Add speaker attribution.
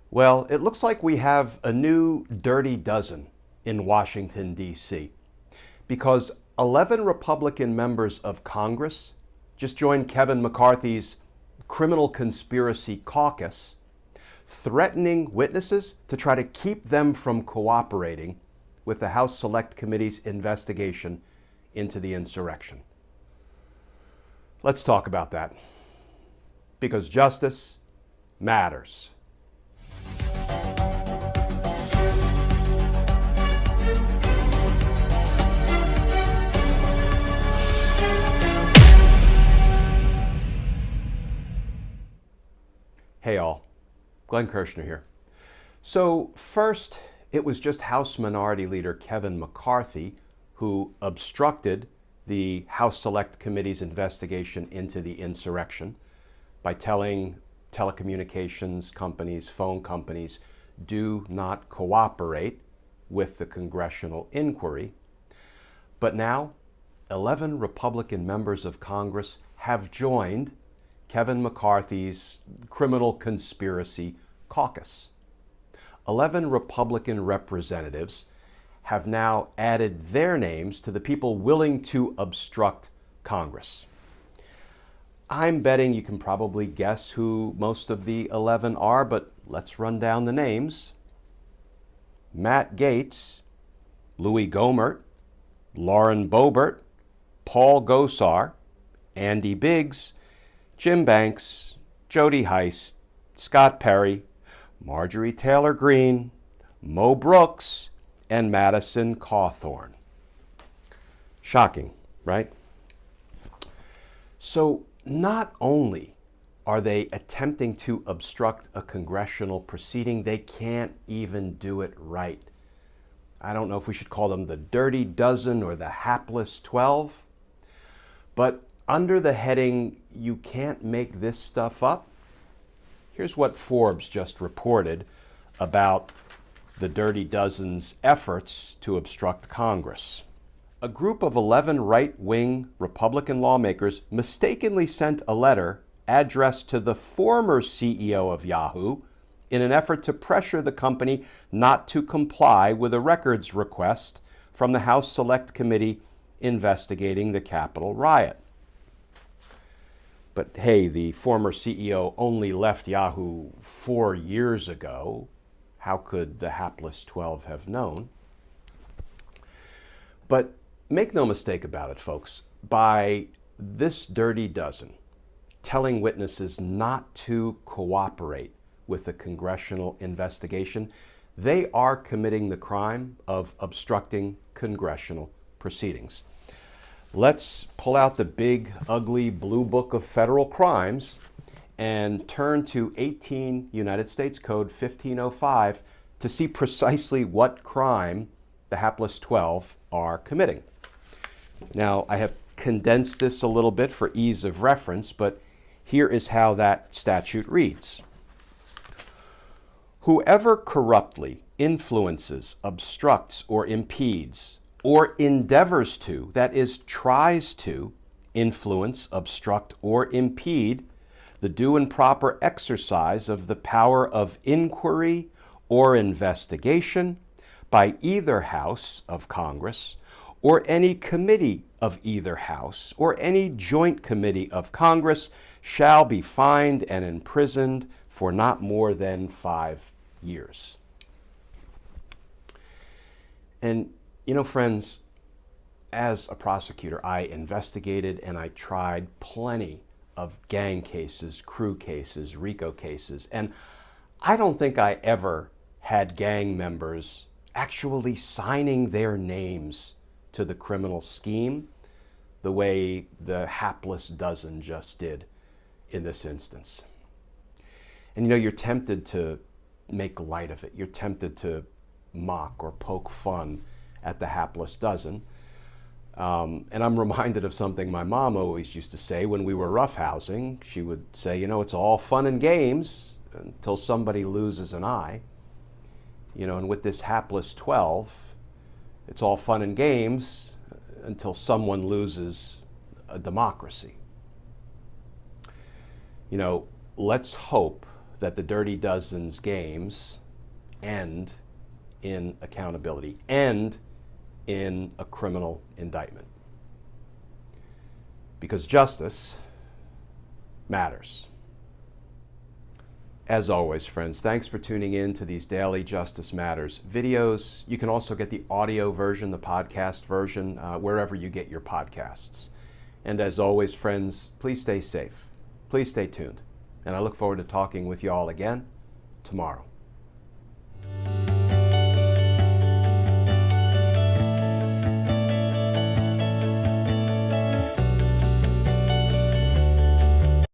Speaker 1: Well, it looks like we have a new dirty dozen in Washington, D.C., because 11 Republican members of Congress just joined Kevin McCarthy's criminal conspiracy caucus, threatening witnesses to try to keep them from cooperating with the House Select Committee's investigation into the insurrection. Let's talk about that, because justice matters. Hey all, Glenn Kirshner here. So first, it was just House Minority Leader Kevin McCarthy who obstructed the House Select Committee's investigation into the insurrection by telling telecommunications companies, phone companies, do not cooperate with the congressional inquiry. But now, 11 Republican members of Congress have joined Kevin McCarthy's criminal conspiracy caucus. 11 Republican representatives have now added their names to the people willing to obstruct Congress. I'm betting you can probably guess who most of the 11 are, but let's run down the names. Matt Gaetz, Louis Gohmert, Lauren Boebert, Paul Gosar, Andy Biggs, Jim Banks, Jody Hice, Scott Perry, Marjorie Taylor Greene, Mo Brooks, and Madison Cawthorn. Shocking, right? So not only are they attempting to obstruct a congressional proceeding, they can't even do it right. I don't know if we should call them the Dirty Dozen or the Hapless 12, but under the heading, "You can't make this stuff up," here's what Forbes just reported about the Dirty Dozen's efforts to obstruct Congress. A group of 11 right-wing Republican lawmakers mistakenly sent a letter addressed to the former CEO of Yahoo in an effort to pressure the company not to comply with a records request from the House Select Committee investigating the Capitol riot. But hey, the former CEO only left Yahoo 4 years ago. How could the hapless 12 have known? But make no mistake about it, folks. By this Dirty Dozen telling witnesses not to cooperate with the congressional investigation, they are committing the crime of obstructing congressional proceedings. Let's pull out the big, ugly blue book of federal crimes and turn to 18 United States Code 1505 to see precisely what crime the hapless 12 are committing. Now, I have condensed this a little bit for ease of reference, but here is how that statute reads. Whoever corruptly influences, obstructs, or impedes, or endeavors to, that is, tries to, influence, obstruct, or impede the due and proper exercise of the power of inquiry or investigation by either House of Congress or any committee of either House or any joint committee of Congress shall be fined and imprisoned for not more than 5 years. And you know, friends, as a prosecutor, I investigated and I tried plenty of gang cases, crew cases, RICO cases, and I don't think I ever had gang members actually signing their names to the criminal scheme the way the hapless dozen just did in this instance. And you know, you're tempted to make light of it. You're tempted to mock or poke fun at the hapless dozen. And I'm reminded of something my mom always used to say when we were roughhousing. She would say, you know, it's all fun and games until somebody loses an eye. You know, and with this hapless 12, it's all fun and games until someone loses a democracy. You know, let's hope that the Dirty Dozen's games end in accountability, end in a criminal indictment. Because justice matters. As always, friends, thanks for tuning in to these daily Justice Matters videos. You can also get the audio version, the podcast version, wherever you get your podcasts. And as always, friends, please stay safe. Please stay tuned. And I look forward to talking with you all again tomorrow.